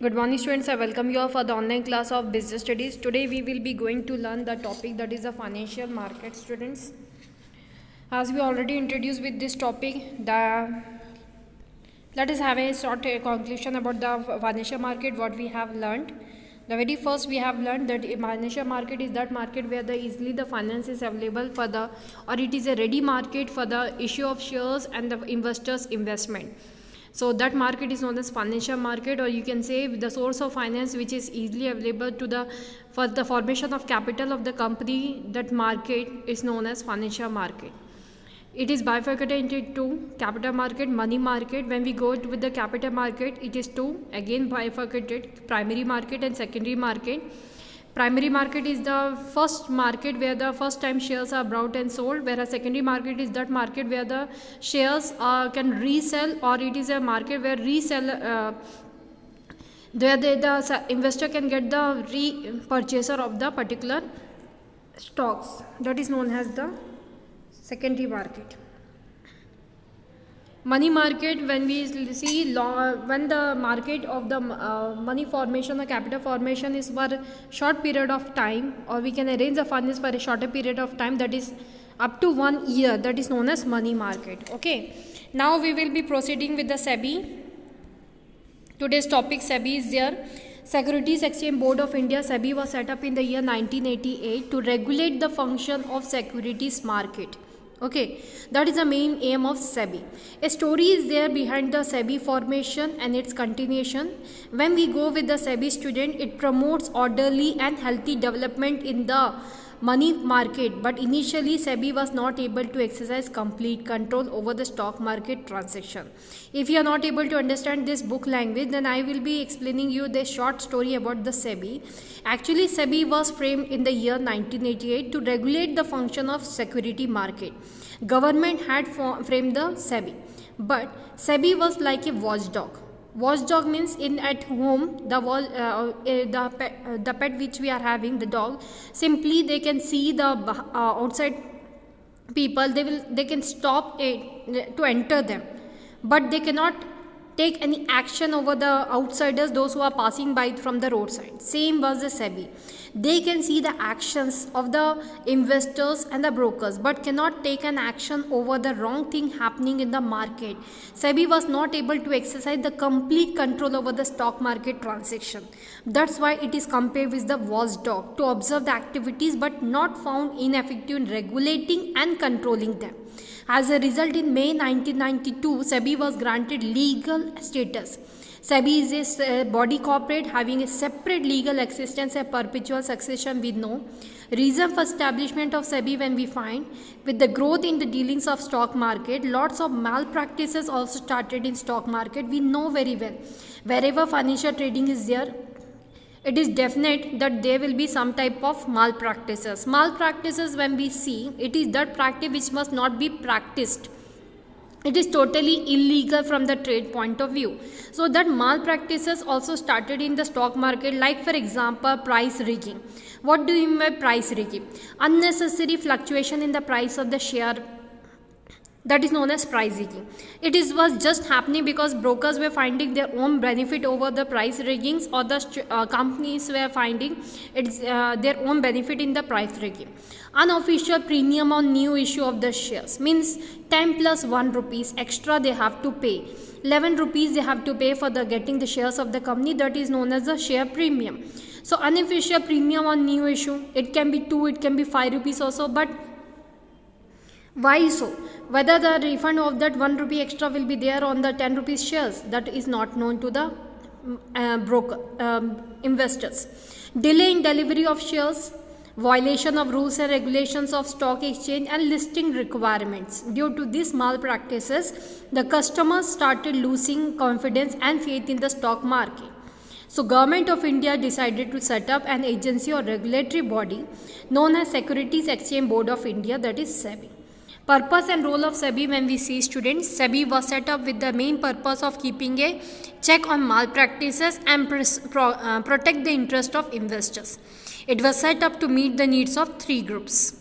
Good morning students, I welcome you all for the online class of business studies. Today we will be going to learn the topic that is the financial market students. As we already introduced with this topic, let us have a short conclusion about the financial market, what we have learned. The very first we have learned that a financial market is that market where easily the finance is available for the, or it is a ready market for the issue of shares and the investors investment. So that market is known as financial market, or you can say the source of finance which is easily available to the for the formation of capital of the company. That market is known as financial market. It is bifurcated into two: capital market, money market. When we go with the capital market, it is two, again bifurcated: primary market and secondary market. Primary market is the first market where the first time shares are bought and sold, whereas secondary market is that market where the shares can resell, or it is a market where the investor can get the repurchaser of the particular stocks. That is known as the secondary market. Money market, when we see when the market of the money formation or capital formation is for a short period of time, or we can arrange the funds for a shorter period of time, that is up to 1 year, that is known as money market. Okay, now we will be proceeding with the SEBI. Today's topic, SEBI is there. Securities Exchange Board of India, SEBI, was set up in the year 1988 to regulate the function of securities market. Okay, that is the main aim of SEBI. A story is there behind the SEBI formation and its continuation. When we go with the SEBI student, it promotes orderly and healthy development in the money market, but initially SEBI was not able to exercise complete control over the stock market transaction. If you are not able to understand this book language, then I will be explaining you this short story about the SEBI. Actually, SEBI was framed in the year 1988 to regulate the function of security market. Government had framed the SEBI, but SEBI was like a watchdog. Watchdog means in at home, the pet which we are having, the dog, simply they can see the outside people, they can stop it to enter them, but they cannot take any action over the outsiders, those who are passing by from the roadside. Same was the SEBI. They can see the actions of the investors and the brokers, but cannot take an action over the wrong thing happening in the market. SEBI was not able to exercise the complete control over the stock market transaction. That's why it is compared with the watchdog, to observe the activities but not found ineffective in regulating and controlling them. As a result, in May 1992, SEBI was granted legal status. SEBI is a body corporate having a separate legal existence, a perpetual succession with no reason for establishment of SEBI. When we find with the growth in the dealings of stock market, lots of malpractices also started in stock market. We know very well, wherever financial trading is there, it is definite that there will be some type of malpractices. Malpractices, when we see, it is that practice which must not be practiced. It is totally illegal from the trade point of view. So that malpractices also started in the stock market, like for example price rigging. What do you mean by price rigging? Unnecessary fluctuation in the price of the share, that is known as price rigging. It was just happening because brokers were finding their own benefit over the price riggings, or the companies were finding their own benefit in the price rigging. Unofficial premium on new issue of the shares means 10 plus 1 rupees extra they have to pay. 11 rupees they have to pay for the getting the shares of the company, that is known as the share premium. So unofficial premium on new issue, it can be 2, it can be 5 rupees also, but why so? Whether the refund of that 1 rupee extra will be there on the 10 rupees shares, that is not known to the investors. Delay in delivery of shares, violation of rules and regulations of stock exchange and listing requirements. Due to these malpractices, the customers started losing confidence and faith in the stock market. So Government of India decided to set up an agency or regulatory body known as Securities Exchange Board of India, that is SEBI. Purpose and role of SEBI, when we see students, SEBI was set up with the main purpose of keeping a check on malpractices and protect the interest of investors. It was set up to meet the needs of 3 groups.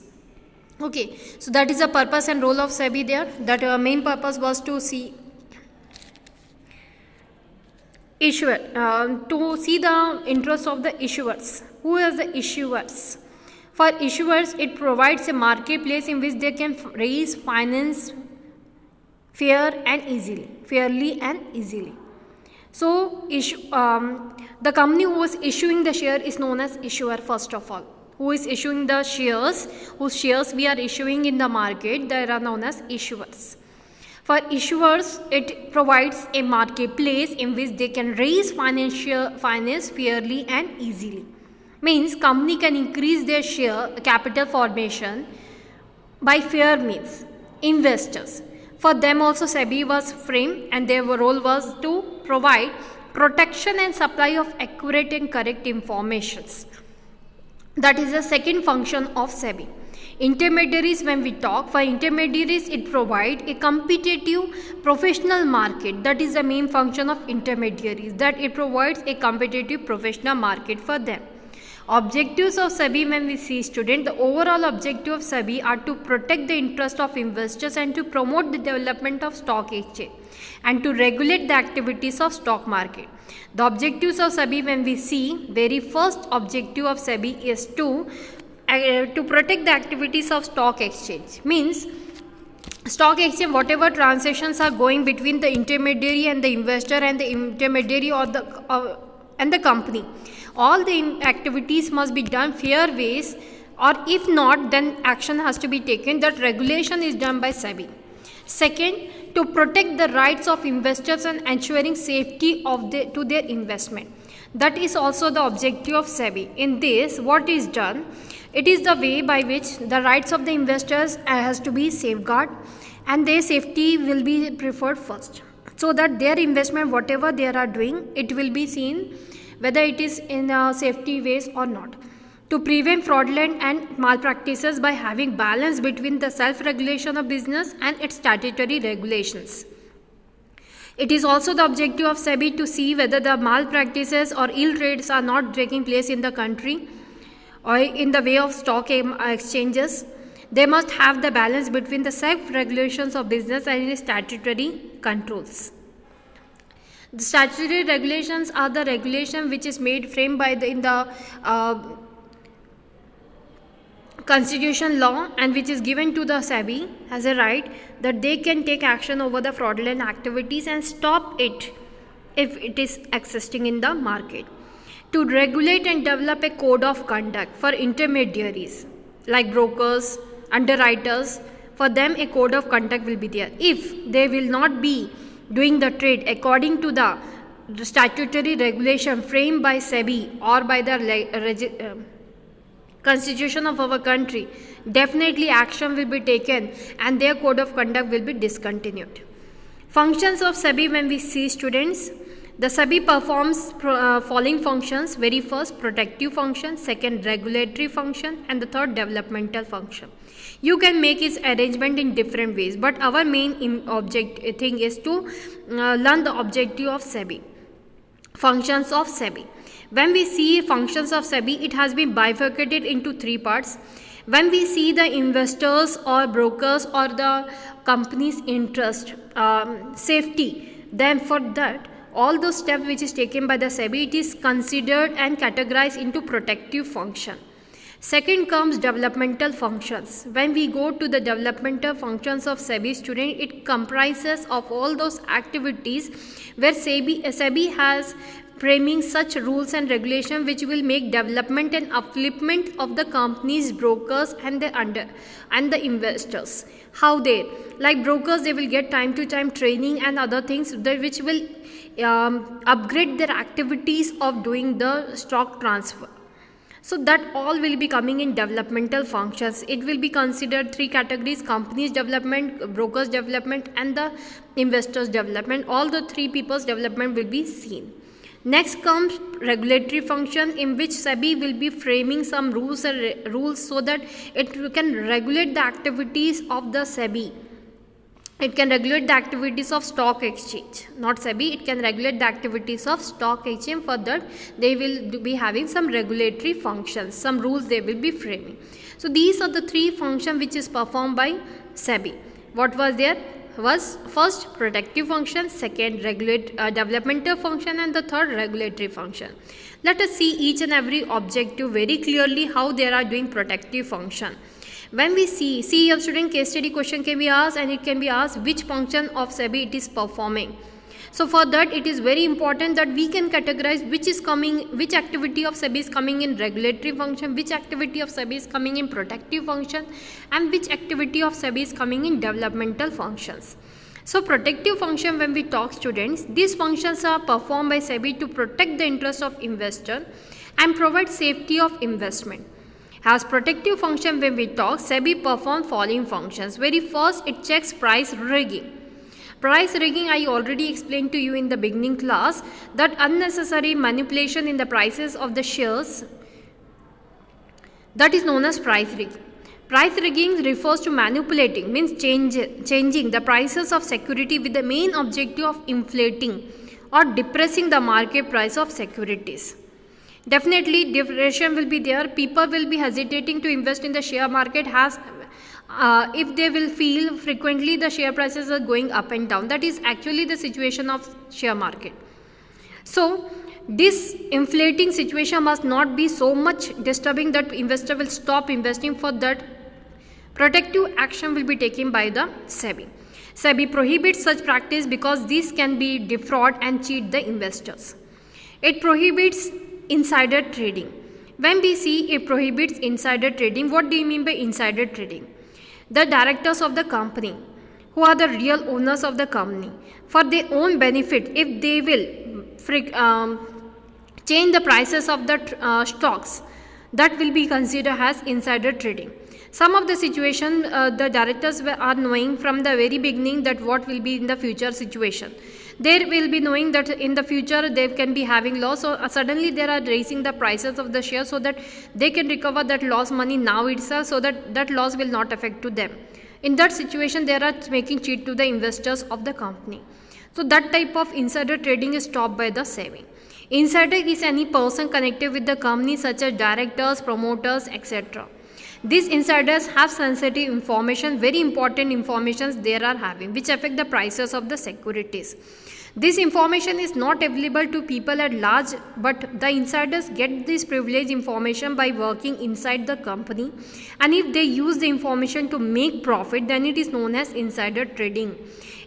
Okay, so that is the purpose and role of SEBI there. That main purpose was to see Issuer, to see the interest of the issuers. Who is the issuers? For issuers, it provides a marketplace in which they can raise finance fairly and easily. So, the company who is issuing the share is known as issuer first of all. Who is issuing the shares, whose shares we are issuing in the market, they are known as issuers. For issuers, it provides a marketplace in which they can raise finance fairly and easily. Means company can increase their share capital formation by fair means. Investors. For them also SEBI was framed and their role was to provide protection and supply of accurate and correct informations. That is the second function of SEBI. Intermediaries, when we talk, for intermediaries it provides a competitive professional market. That is the main function of intermediaries, that it provides a competitive professional market for them. Objectives of SEBI, when we see student, the overall objective of SEBI are to protect the interest of investors and to promote the development of stock exchange and to regulate the activities of stock market. The objectives of SEBI, when we see, very first objective of SEBI is to protect the activities of stock exchange. Means stock exchange, whatever transactions are going between the intermediary and the investor and the intermediary or and the company, all the activities must be done fair ways, or if not, then action has to be taken. That regulation is done by SEBI. Second, to protect the rights of investors and ensuring safety to their investment. That is also the objective of SEBI. In this, what is done? It is the way by which the rights of the investors has to be safeguarded and their safety will be preferred first, so that their investment, whatever they are doing, it will be seen whether it is in safety ways or not. To prevent fraudulent and malpractices by having balance between the self-regulation of business and its statutory regulations. It is also the objective of SEBI to see whether the malpractices or ill trades are not taking place in the country or in the way of stock exchanges. They must have the balance between the self-regulations of business and its statutory controls. The statutory regulations are the regulation which is framed by in the constitution law, and which is given to the SEBI as a right that they can take action over the fraudulent activities and stop it if it is existing in the market. To regulate and develop a code of conduct for intermediaries like brokers, underwriters, for them a code of conduct will be there. If they will not be doing the trade according to the statutory regulation framed by SEBI or by the constitution of our country, definitely action will be taken and their code of conduct will be discontinued. Functions of SEBI, when we see students, the SEBI performs following functions. Very first, protective function, second, regulatory function, and the third, developmental function. You can make its arrangement in different ways, but our main thing is to learn the objective of SEBI. Functions of SEBI. When we see functions of SEBI, it has been bifurcated into three parts. When we see the investors or brokers or the company's interest, safety, then for that, all those steps which is taken by the SEBI, it is considered and categorized into protective function. Second comes developmental functions. When we go to the developmental functions of SEBI student, it comprises of all those activities where SEBI has framing such rules and regulation which will make development and upliftment of the companies, brokers and the investors. How they, like brokers, they will get time to time training and other things which will upgrade their activities of doing the stock transfer. So that all will be coming in developmental functions. It will be considered three categories: companies development, brokers development and the investors development. All the three people's development will be seen. Next comes regulatory function, in which SEBI will be framing some rules so that it can regulate the activities of the SEBI. It can regulate the activities of stock exchange, not SEBI. It can regulate the activities of stock exchange. For that, they will be having some regulatory functions, some rules they will be framing. So these are the three functions which is performed by SEBI. What was there? was first protective function, second developmental function, and the third regulatory function. Let us see each and every objective very clearly how they are doing protective function. When we see a student case study question can be asked, and it can be asked which function of SEBI it is performing. So for that it is very important that we can categorize which activity of SEBI is coming in regulatory function, which activity of SEBI is coming in protective function, and which activity of SEBI is coming in developmental functions. So protective function, when we talk students, these functions are performed by SEBI to protect the interest of investor and provide safety of investment. As protective function, when we talk, SEBI performs following functions. Very first, it checks price rigging. Price rigging, I already explained to you in the beginning class that unnecessary manipulation in the prices of the shares, that is known as price rigging. Price rigging refers to manipulating, means changing the prices of security with the main objective of inflating or depressing the market price of securities. Definitely depression will be there. People will be hesitating to invest in the share market if they will feel frequently the share prices are going up and down. That is actually the situation of share market. So this inflating situation must not be so much disturbing that investor will stop investing. For that, protective action will be taken by the SEBI. SEBI prohibits such practice because this can be defraud and cheat the investors. It prohibits insider trading. When we see it prohibits insider trading, what do you mean by insider trading? The directors of the company, who are the real owners of the company, for their own benefit, if they will change the prices of the stocks, that will be considered as insider trading. Some of the situation, the directors are knowing from the very beginning that what will be in the future situation. They will be knowing that in the future they can be having loss, so suddenly they are raising the prices of the share so that they can recover that lost money now itself, so that that loss will not affect to them. In that situation, they are making cheat to the investors of the company. So that type of insider trading is stopped by the SEBI. Insider is any person connected with the company such as directors, promoters, etc. These insiders have sensitive information, very important information they are having, which affect the prices of the securities. This information is not available to people at large, but the insiders get this privileged information by working inside the company, and if they use the information to make profit, then it is known as insider trading.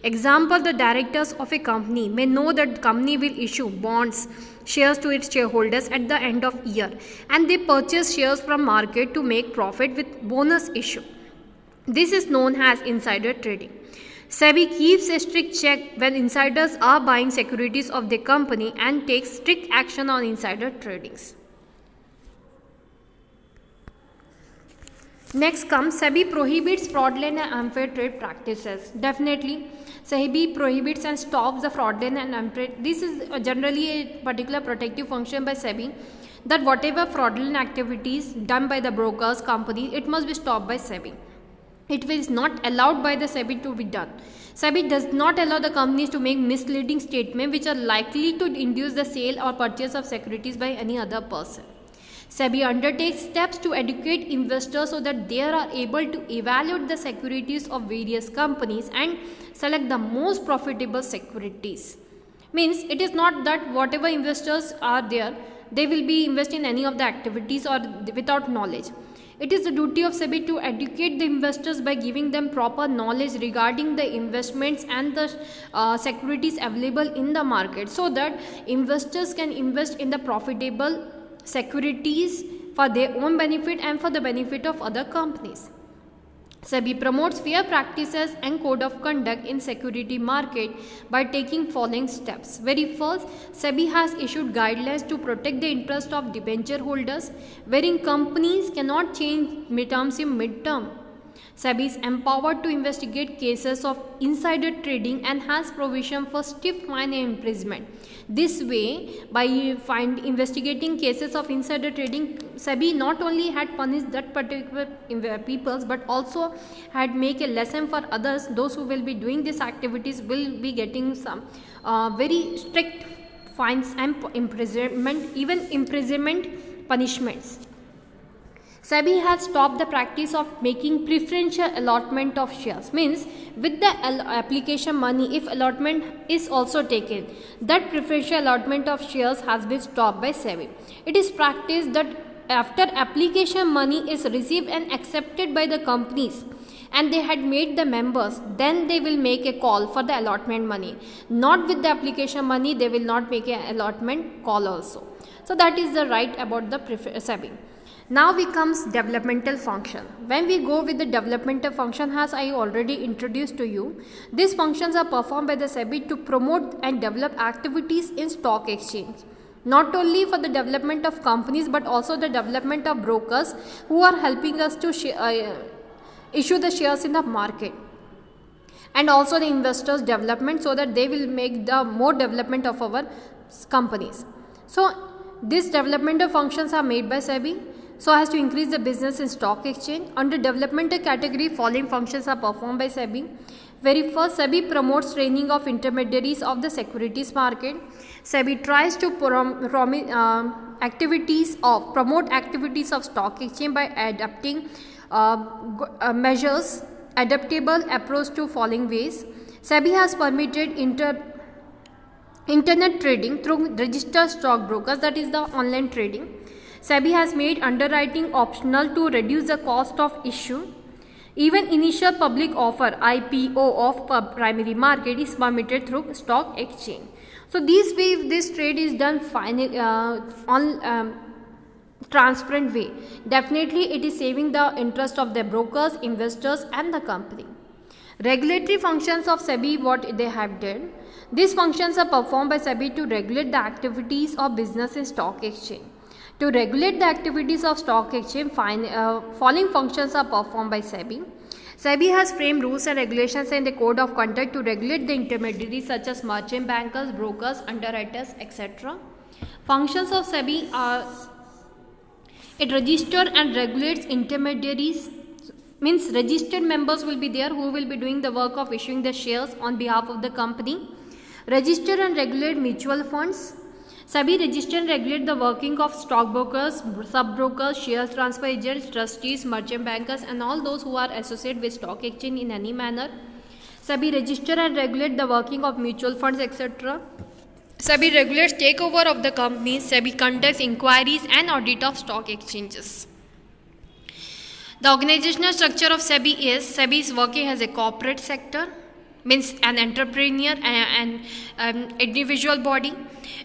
Example, the directors of a company may know that the company will issue bonds, shares to its shareholders at the end of year, and they purchase shares from market to make profit with bonus issue. This is known as insider trading. SEBI keeps a strict check when insiders are buying securities of the company and takes strict action on insider tradings. Next comes SEBI prohibits fraudulent and unfair trade practices. Definitely, SEBI prohibits and stops the fraudulent and unfair. This is generally a particular protective function by SEBI, that whatever fraudulent activities done by the brokers, companies, it must be stopped by SEBI. It is not allowed by the SEBI to be done. SEBI does not allow the companies to make misleading statements which are likely to induce the sale or purchase of securities by any other person. SEBI undertakes steps to educate investors so that they are able to evaluate the securities of various companies and select the most profitable securities. Means it is not that whatever investors are there, they will be investing in any of the activities or without knowledge. It is the duty of SEBI to educate the investors by giving them proper knowledge regarding the investments and the securities available in the market, so that investors can invest in the profitable securities for their own benefit and for the benefit of other companies. SEBI promotes fair practices and code of conduct in security market by taking following steps. Very first, SEBI has issued guidelines to protect the interest of debenture holders, wherein companies cannot change midterms in midterm. SEBI is empowered to investigate cases of insider trading and has provision for stiff fine and imprisonment. This way, by investigating cases of insider trading, SEBI not only had punished that particular peoples, but also had make a lesson for others. Those who will be doing these activities will be getting some very strict fines and imprisonment, even imprisonment punishments. SEBI has stopped the practice of making preferential allotment of shares. Means with the application money, if allotment is also taken, that preferential allotment of shares has been stopped by SEBI. It is practiced that after application money is received and accepted by the companies and they had made the members, then they will make a call for the allotment money. Not with the application money, they will not make an allotment call also. So that is the right about the SEBI. Now becomes developmental function. When we go with the developmental function, as I already introduced to you, these functions are performed by the SEBI to promote and develop activities in stock exchange. Not only for the development of companies but also the development of brokers who are helping us to issue the shares in the market, and also the investors development, so that they will make the more development of our companies. So these developmental functions are made by SEBI so as to increase the business in stock exchange. Under developmental category, following functions are performed by SEBI. Very first, SEBI promotes training of intermediaries of the securities market. SEBI tries to promote activities of stock exchange by adapting measures, adaptable approach to following ways. SEBI has permitted internet trading through registered stockbrokers, that is the online trading. SEBI has made underwriting optional to reduce the cost of issue. Even initial public offer IPO of primary market is permitted through stock exchange. So this trade is done on transparent way. Definitely it is saving the interest of the brokers, investors and the company. Regulatory functions of SEBI, what they have done. These functions are performed by SEBI to regulate the activities of business in stock exchange. To regulate the activities of stock exchange, following functions are performed by SEBI. SEBI has framed rules and regulations and the code of conduct to regulate the intermediaries such as merchant bankers, brokers, underwriters, etc. Functions of SEBI are: it registers and regulates intermediaries, means registered members will be there who will be doing the work of issuing the shares on behalf of the company. Register and regulate mutual funds. SEBI register and regulate the working of stockbrokers, sub-brokers, share transfer agents, trustees, merchant bankers and all those who are associated with stock exchange in any manner. SEBI register and regulate the working of mutual funds, etc. SEBI regulates takeover of the companies. SEBI conducts inquiries and audit of stock exchanges. The organizational structure of SEBI is: SEBI is working as a corporate sector, means an entrepreneur and individual body.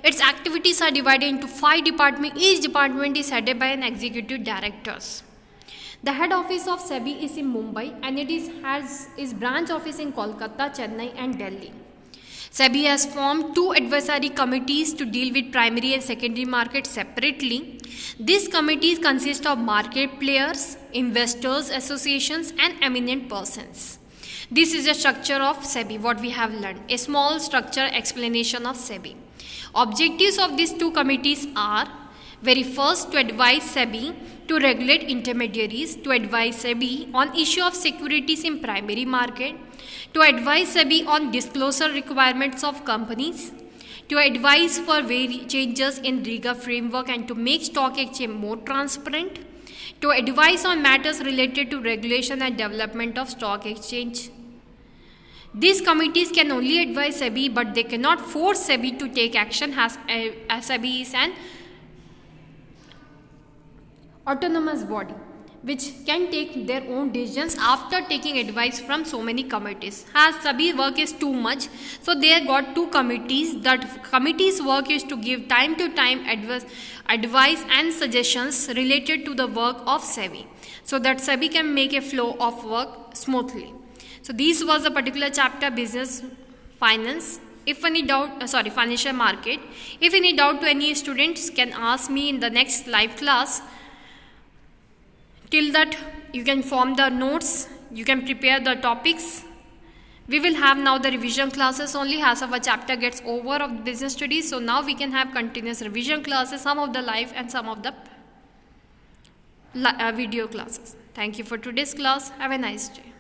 Its activities are divided into 5 departments. Each department is headed by an executive directors. The head office of SEBI is in Mumbai and it has its branch office in Kolkata, Chennai and Delhi. SEBI has formed 2 advisory committees to deal with primary and secondary markets separately. These committees consist of market players, investors associations and eminent persons. This is the structure of SEBI, what we have learned. A small structure explanation of SEBI. Objectives of these 2 committees are: very first, to advise SEBI to regulate intermediaries, to advise SEBI on issue of securities in primary market, to advise SEBI on disclosure requirements of companies, to advise for changes in REGA framework and to make stock exchange more transparent, to advise on matters related to regulation and development of stock exchange. These committees can only advise SEBI, but they cannot force SEBI to take action as SEBI is an autonomous body which can take their own decisions after taking advice from so many committees. As SEBI work is too much, so they got 2 committees. That committee's work is to give time to time advice and suggestions related to the work of SEBI, so that SEBI can make a flow of work smoothly. So this was a particular chapter, business finance. If any doubt, financial market. If any doubt to any students can ask me in the next live class. Till that, you can form the notes, you can prepare the topics. We will have now the revision classes only as our chapter gets over of business studies. So now we can have continuous revision classes, some of the live and some of the video classes. Thank you for today's class. Have a nice day.